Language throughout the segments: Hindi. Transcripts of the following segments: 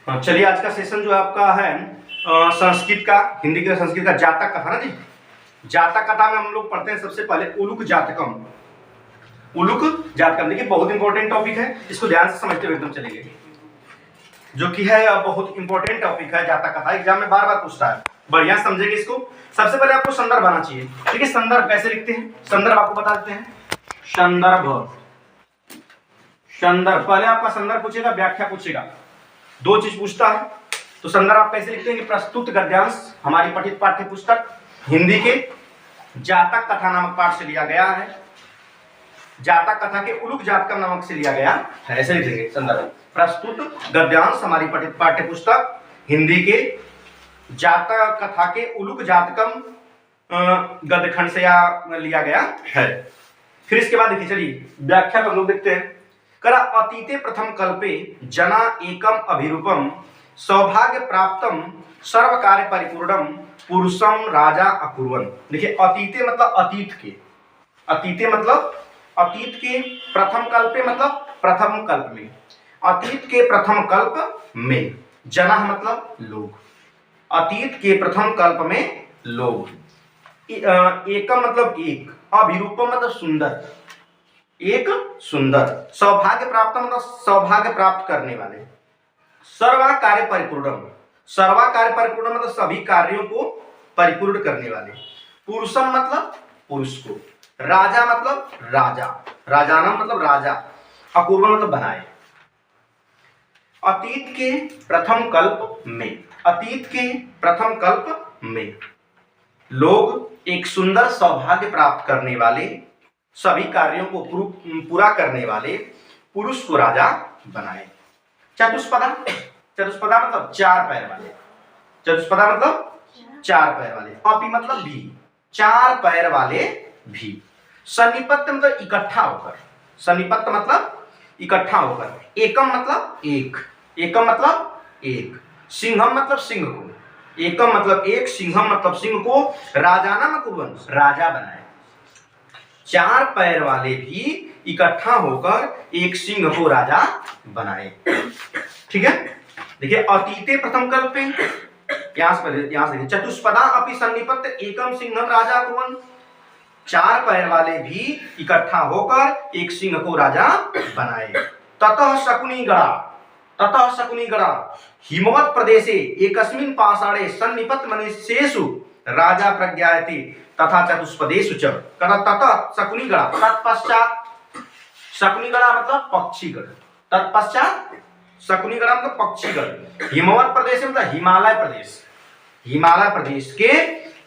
हाँ, चलिए आज का सेशन जो आपका है संस्कृत का, हिंदी का संस्कृत का जातक कथा ना जी। जातक कथा में हम लोग पढ़ते हैं सबसे पहले उलुक जातकम। उलुक जातकम देखिए बहुत इंपॉर्टेंट टॉपिक है, इसको ध्यान से समझते हुए एकदम चलेंगे, जो कि है बहुत इंपॉर्टेंट टॉपिक है जातक कथा। एग्जाम में बार बार पूछता है, बढ़िया समझेंगे इसको। सबसे पहले आपको संदर्भ आना चाहिए। ठीक है, संदर्भ कैसे लिखते हैं, संदर्भ आपको बता देते हैं। संदर्भ, संदर्भ पहले आपका संदर्भ पूछेगा, व्याख्या पूछेगा, दो चीज पूछता है। तो संदर्भ आप कैसे लिखते हैं कि प्रस्तुत गद्यांश हमारी पठित पाठ्य पुस्तक हिंदी के जातक कथा नामक पाठ से लिया गया है। जातक कथा के उलुक जातकम नामक से लिया गया है, ऐसे लिखेंगे संदर्भ। प्रस्तुत गद्यांश हमारी पठित पाठ्य पुस्तक हिंदी के जातक कथा के उलुक जातकम गद्यखंड से लिया गया है। फिर इसके बाद देखिए, चलिए व्याख्या हम लोग देखते हैं। करा अतीते प्रथम कल्पे जना एकम अभिरूपम सौभाग्य प्राप्तम सर्व कार्य परिपूर्णम पुरुषम राजा अकुर्वन। देखिए अतीते मतलब अतीत के, अतीते मतलब अतीत के, प्रथम कल्पे मतलब प्रथम कल्प में, अतीत के प्रथम कल्प में, जना मतलब लोग, अतीत के प्रथम कल्प में लोग, एकम मतलब एक, अभिरूपम मतलब सुंदर, एक सुंदर, सौभाग्य प्राप्त मतलब सौभाग्य प्राप्त करने वाले, सर्वा कार्य परिपूर्णम, सर्वा कार्य परिपूर्ण मतलब सभी कार्यों को परिपूर्ण करने वाले, पुरुषम मतलब पुरुष को, राजा मतलब राजा, राजानम मतलब राजा, अपूर्व मतलब बनाए। अतीत के प्रथम कल्प में, अतीत के प्रथम कल्प में लोग एक सुंदर सौभाग्य प्राप्त करने वाले, सभी कार्यों को पूरा करने वाले पुरुष को राजा बनाए। चतुष्पदा, चतुष्पदा मतलब चार पैर वाले, चतुष्पदा मतलब चार पैर वाले, अपि मतलब भी, चार पैर वाले भी। सन्निपत्य मतलब इकट्ठा होकर, सन्निपत्य मतलब इकट्ठा होकर, एकम मतलब एक, एकम मतलब एक, सिंहम मतलब सिंह को, एकम मतलब एक, सिंहम मतलब सिंह को, राजानम कुर्वन राजा बनाए। चार पैर वाले भी इकट्ठा होकर एक सिंह को राजा बनाए। ठीक है, देखिए अतीते प्रथम कल्पे, यहां से चतुष्पदा अपि सन्निपत्य एकम सिंहम राजा कुर्वन, चार पैर वाले भी इकट्ठा होकर एक सिंह को राजा बनाए। ततः शकुनिगणा, ततः शकुनिगणा हिमवत प्रदेशे एकस्मिन् पाषाणे सन्निपत मनुष्येषु राजा प्रज्ञायते तथा चतुष्पदेषु च। ततः शकुनिगणा, तत्पश्चात, शकुनिगणा मतलब पक्षीगण, तत्पश्चात शकुनिगणा मतलब पक्षीगण, हिमवत प्रदेश मतलब हिमालय प्रदेश, हिमालय प्रदेश के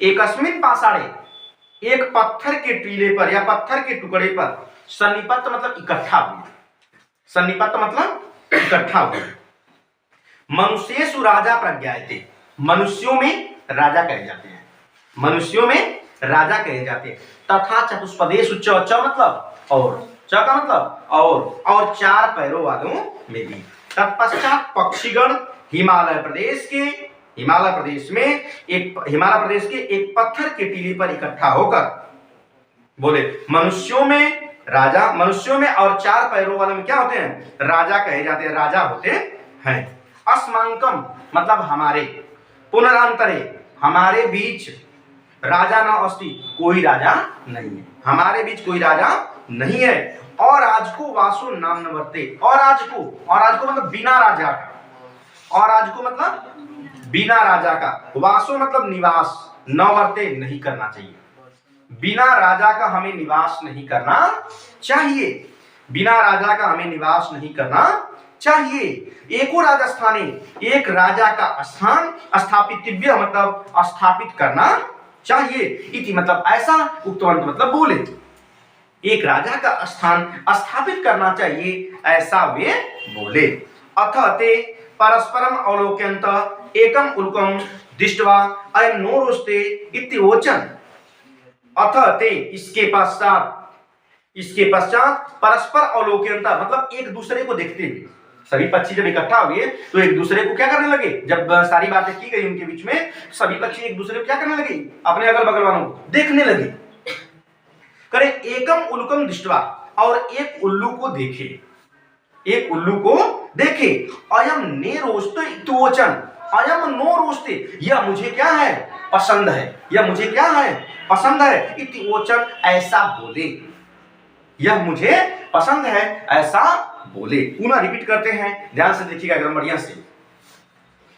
एकस्मिन् पाषाणे, एक पत्थर के टीले पर या पत्थर के टुकड़े पर, सन्निपत मतलब इकट्ठा हुए, सन्निपत मतलब इकट्ठा हुए, मनुष्येषु राजा प्रज्ञायते, मनुष्यों में राजा कहे जाते हैं, मनुष्यों में राजा कहे जाते हैं। तथा चतुष्पदेषु च, च मतलब और, च का मतलब और चार पैरों वालों में भी। तत्पश्चात पक्षीगण हिमालय प्रदेश के, हिमालय प्रदेश में एक, हिमालय प्रदेश के एक पत्थर के टीले पर इकट्ठा होकर बोले मनुष्यों में राजा, मनुष्यों में और चार पैरों वालों में क्या होते हैं, राजा कहे जाते हैं, राजा होते हैं। अस्माकम मतलब हमारे, पुनरांतरे हमारे बीच, राजा न अस्ति कोई राजा नहीं है, हमारे बीच कोई राजा नहीं है। और आज को वासु नाम न वर्ते, और आज को, और आज को मतलब बिना राजा का, और आज को मतलब बिना राजा का, वासु मतलब निवास, न वर्ते नहीं करना चाहिए, बिना राजा का हमें निवास नहीं करना चाहिए, बिना राजा का हमें निवास नहीं करना चाहिए। एको राजस्थानी, एक राजा का स्थान स्थापितव्य मतलब स्थापित करना चाहिए, इति मतलब ऐसा, उक्तवंत मतलब बोले, एक राजा का स्थान स्थापित करना चाहिए ऐसा वे बोले। अथ ते परस्परम अवलोकयन्त एकम उल्कम दृष्ट्वा अयं नो रोस्ते इति वचन। अथ ते इसके पश्चात, इसके पश्चात परस्पर अवलोकयन्त मतलब एक दूसरे को देखते हुए, सभी पक्षी जब इकट्ठा हुए तो एक दूसरे को क्या करने लगे, जब सारी बातें की गई उनके बीच में, सभी पक्षी एक दूसरे को क्या करने लगे, अपने अगल बगल वालों को देखने लगे। करे एकम उल्कम दृष्ट्वा, और एक उल्लू को देखे, एक उल्लू को देखे। अयम ने रोस्ते इतिवचन, अयम नो रोस्ते, यह मुझे क्या है, पसंद है, यह मुझे क्या है, पसंद है। इतिवचन, ऐसा बोले, यह मुझे पसंद है, ऐसा बोले। पुनः रिपीट करते हैं, ध्यान से देखिएगा एकदम बढ़िया से।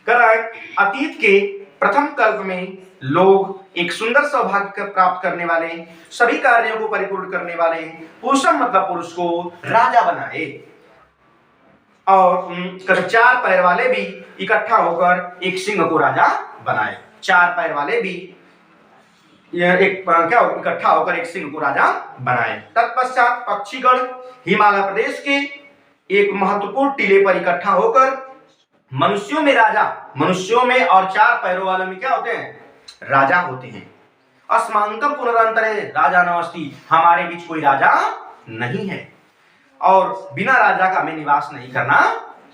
कर रहा है, अतीत के प्रथम कल्प में लोग एक सुंदर सौभाग्य प्राप्त करने वाले, सभी कार्यों को परिपूर्ण करने वाले पुरुषम मतलब पुरुष को राजा बनाए, और चार पैर वाले भी इकट्ठा होकर एक सिंह को राजा बनाए। चार पैर वाले भी एक क्या इकट्ठा होकर एक सिंह को राजा बनाए। तत्पश्चात पक्षीगण हिमालय प्रदेश के एक महत्वपूर्ण टीले पर इकट्ठा होकर मनुष्यों में राजा, मनुष्यों में और चार पैरों वालों में क्या होते हैं, राजा होते हैं। अस्माकं पुनरंतरे राजा नास्ति, हमारे बीच कोई राजा नहीं है और बिना राजा का हमें निवास नहीं करना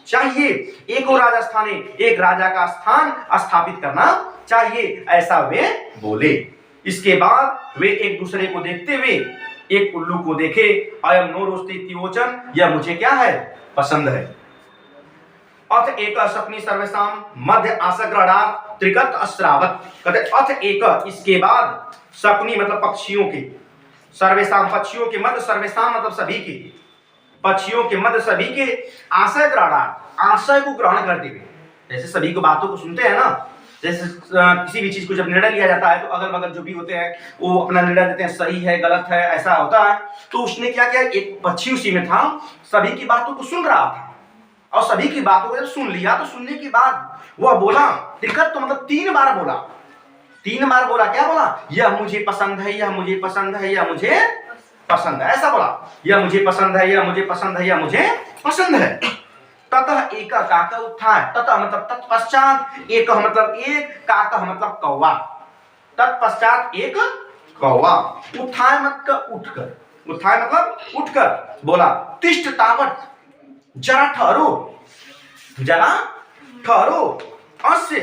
चाहिए। एक और राजा स्थाने, एक राजा का स्थान स्थापित करना चाहिए, ऐसा वे बोले। इसके बाद वे एक दूसरे को देखते हुए एक उल्लू को देखे। अयम नो रोस्ते इतिवचन, यह मुझे क्या है, पसंद है। अथ एक सपनी सर्वेशाम मध्य आसग्रणात् त्रिकत अस्रावत, कहते अथ एक, इसके बाद सपनी मतलब पक्षियों के, सर्वेशाम पक्षियों के मध्य, सर्वेशाम मतलब सभी के, पक्षियों के मध्य सभी के, आशय ग्रहणात्, आशय को ग्रहण करते हुए, जैसे सभी को बातों को सुनते हैं ना, जैसे किसी भी चीज को जब निर्णय लिया जाता है तो अगल बगल जो भी होते हैं वो अपना निर्णय देते हैं, सही है गलत है ऐसा होता है। तो उसने क्या किया, एक पक्षी उसी में था, सभी की बातों को सुन रहा था और सभी की बातों को जब सुन लिया तो सुनने के बाद वह बोला, त्रिकत तो मतलब 3 बार बोला, 3 बार बोला, क्या बोला, यह मुझे पसंद है, यह मुझे पसंद है, यह मुझे पसंद है, ऐसा बोला, यह मुझे पसंद है, यह मुझे पसंद है, यह मुझे पसंद है। ततः एक काका उत्थाय, ततः मतलब तत्पश्चात, एक मतलब एक, काका मतलब कौवा, तत्पश्चात एक कौवा, उत्थाय मतलब उठकर, उत्थाय मतलब उठकर बोला, तिष्ठ तावत, जरा ठहरो, जरा ठहरो, अस्य,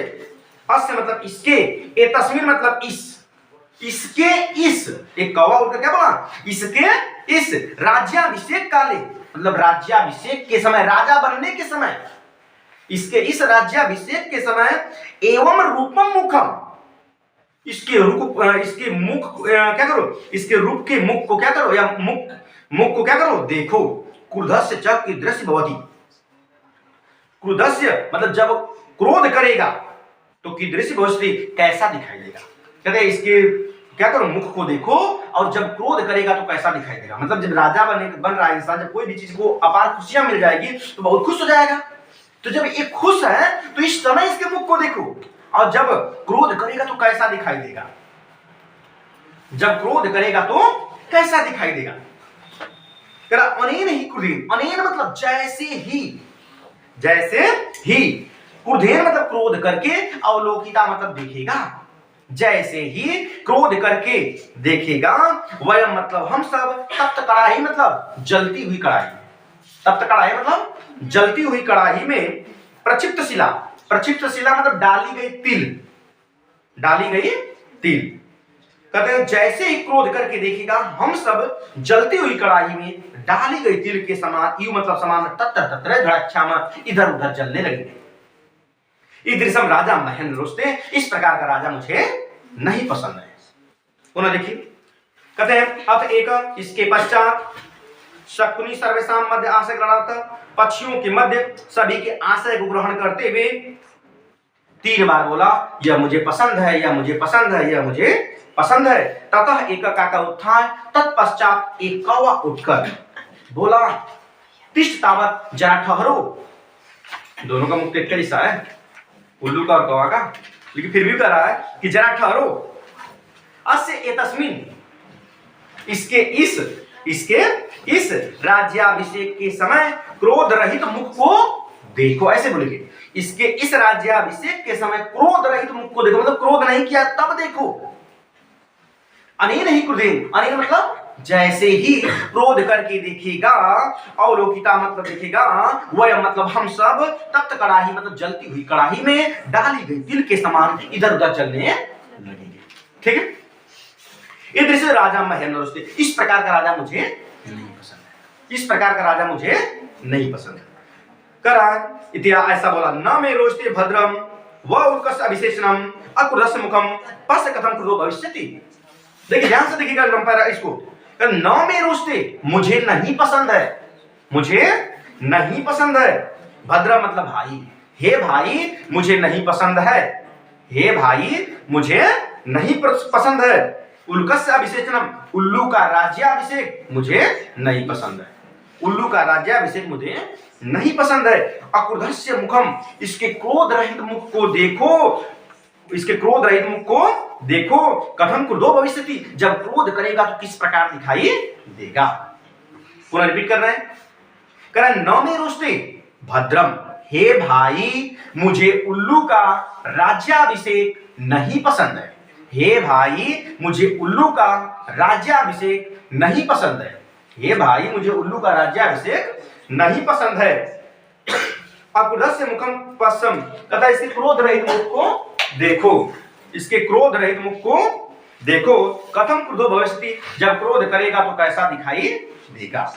अस्य मतलब इसके, ए तस्मीर मतलब इस, इसके इस, एक कौवा उठकर क्या बोला, इसके इस राज्याभिषेक काले, मतलब राज्याभिषेक के समय, राजा बनने के समय, इसके इस राज्याभिषेक के समय, एवं रूपम मुखम, इसके रूप, इसके मुख क्या करो, इसके रूप के मुख को क्या करो, या मुख को क्या करो, देखो। क्रुद्धस्य च कीदृशी भवति, क्रुद्धस्य मतलब जब क्रोध करेगा तो कीदृशी भवति, कैसा दिखाई देगा। कहते हैं इसके क्या करो, मुख को देखो, और जब क्रोध करेगा तो कैसा दिखाई देगा, मतलब जब राजा बन रहा है इंसान, जब कोई भी चीज को अपार खुशियां मिल जाएगी तो बहुत खुश हो जाएगा। तो जब ये खुश है तो इस समय इसके मुख को देखो, और जब क्रोध करेगा तो कैसा दिखाई देगा, जब क्रोध करेगा तो कैसा दिखाई देगा। अनेन ही क्रोधेन, अनेन मतलब जैसे ही, जैसे ही, क्रोधेन मतलब क्रोध करके, अवलोकिता मतलब देखेगा, जैसे ही क्रोध करके देखेगा, वयम मतलब हम सब, तप्त कड़ाही मतलब जलती हुई कड़ाही, तप्त कड़ाही मतलब जलती हुई कड़ाही में, प्रक्षिप्त शिला, प्रक्षिप्त शिला मतलब डाली गई तिल, डाली गई तिल। कहते हैं जैसे ही क्रोध करके देखेगा, हम सब जलती हुई कड़ाही में डाली गई तिल के समान, यू मतलब समान, तत्र तत्र धड़क्षाम, इधर उधर जलने लगे। ईदृशम राजा महेंद्र रोस्ते, इस प्रकार का राजा मुझे नहीं पसंद है। पुनः देखिए, कहते हैं अथ एक, इसके पश्चात शकुनी सर्वेशाम मध्य आशय ग्रहणार्थ, पक्षियों के मध्य सभी के आशय को ग्रहण करते हुए 3 बार बोला, यह मुझे पसंद है, यह मुझे पसंद है, यह मुझे पसंद है। ततः एक काका उत्थाय, तत्पश्चात एक कौवा उठकर बोला, तिष्ठ तावत, जरा ठहरो। दोनों का मुख एक जैसा है, उल्लू का और कौवा का, लेकिन फिर भी कह रहा है कि जरा ठहरो। अस्य एतस्मिन्, इसके इस राज्याभिषेक के समय क्रोध रहित मुख को देखो, ऐसे बोलेंगे, इसके इस राज्याभिषेक के समय क्रोध रहित मुख को देखो, मतलब क्रोध नहीं किया तब देखो। अनेन ही क्रोधेन, अनेन मतलब जैसे ही क्रोध करके देखेगा, अवलोकिता मतलब देखेगा, वह मतलब हम सब, तप्त कड़ाही मतलब जलती हुई कड़ाही में डाली गई तिल के समान इधर उधर चलने लगेंगे। ठीक है, ये दृश्य राजा महेंद्र रोस्ते, इस प्रकार का राजा मुझे नहीं पसंद है, इस प्रकार का राजा मुझे नहीं पसंद है। करा इतिहास ऐसा बोला, न मे रोष्टे भद्रम व उल्कस अभिशेषणम अकुरस मुखम पश्य कथम कृतो भविष्यति। देखिए ध्यान से देखिएगा इसको, न मे रोष्टे मुझे नहीं पसंद है, मुझे नहीं पसंद है, भद्र मतलब भाई, हे भाई मुझे नहीं पसंद है, हे भाई मुझे नहीं पसंद है, उल्कस्य अभिषेचनम उल्लू का राज्याभिषेक मुझे नहीं पसंद है, उल्लू का राज्याभिषेक मुझे नहीं पसंद है, अक्रोधस्य मुखम इसके क्रोध रहित मुख को देखो, इसके क्रोध रहित मुख को देखो, कथम क्रोधो भविष्यति जब क्रोध करेगा तो किस प्रकार दिखाई देगा। पुनः रिपीट कर रहे हैं, कह रहे न मे रोष्टे भद्रम, हे भाई मुझे उल्लू का राज्याभिषेक नहीं पसंद है, हे भाई मुझे उल्लू का राज्याभिषेक नहीं पसंद है, हे भाई मुझे उल्लू का राज्याभिषेक नहीं पसंद है। अक्रोधस्य मुखम पश्यम, कहता इसके क्रोध रहित मुख को देखो, इसके क्रोध रहित मुख को देखो, कथम क्रोधो भविष्यति जब क्रोध करेगा तो कैसा दिखाई देगा।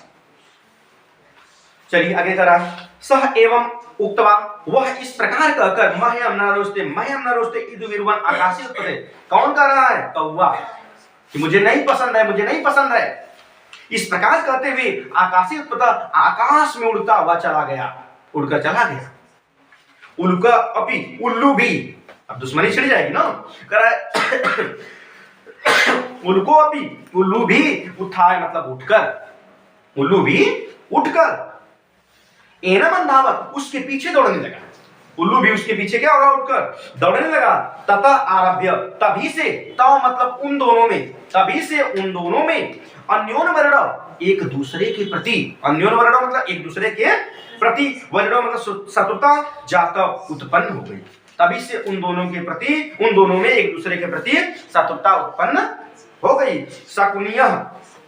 चलिए आगे करा, सह एवं उक्तवा वह इस प्रकार कहकर मह्यम न रोष्टे इदु विरुवन आकाशी उत्पत्ति, कौन कह रहा है, कौवा, कि मुझे नहीं पसंद है, मुझे नहीं पसंद है। इस प्रकार कहते हुए आकाशी उत्पत्ति आकाश में उड़ता हुआ चला गया, उड़कर चला गया। उल्का अपि उल्लू भी, अब दुश्मनी छिड़ जाएगी ना, उल्को अपि उल्लू भी उठाए मतलब उठकर, उल्लू भी उठकर एनम अंधावत उसके पीछे दौड़ने लगा, उल्लू भी उसके पीछे क्या होगा उठकर दौड़ने लगा। तथा आरभ्य तभी से, तव मतलब उन दोनों में, तभी से उन दोनों में अन्योन वर्ण एक दूसरे के प्रति, अन्योन वर्ण मतलब एक दूसरे के प्रति, वर्ण मतलब शत्रुता जाता उत्पन्न हो गई, तभी से उन दोनों के प्रति, उन दोनों में एक दूसरे के प्रति शत्रुता उत्पन्न हो गई। शकुनिया,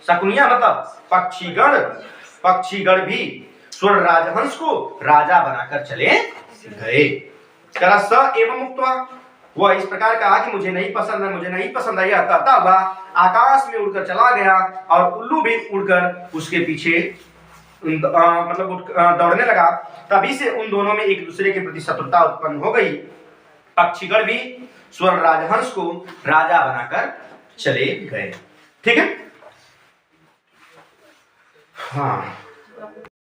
शकुनिया मतलब पक्षीगण, पक्षीगण भी स्वर राजहंस को राजा बनाकर चले गए। स एवं मुक्त्वा वह इस प्रकार कहा कि मुझे नहीं पसंद है, मुझे नहीं पसंद है, यह कहता हुआ आकाश में उड़कर चला गया और उल्लू भी उड़कर उसके पीछे मतलब दौड़ने लगा। तभी से उन दोनों में एक दूसरे के प्रति शत्रुता उत्पन्न हो गई। पक्षीगण भी स्वर राजहंस को राजा बनाकर चले गए। ठीक है, हाँ।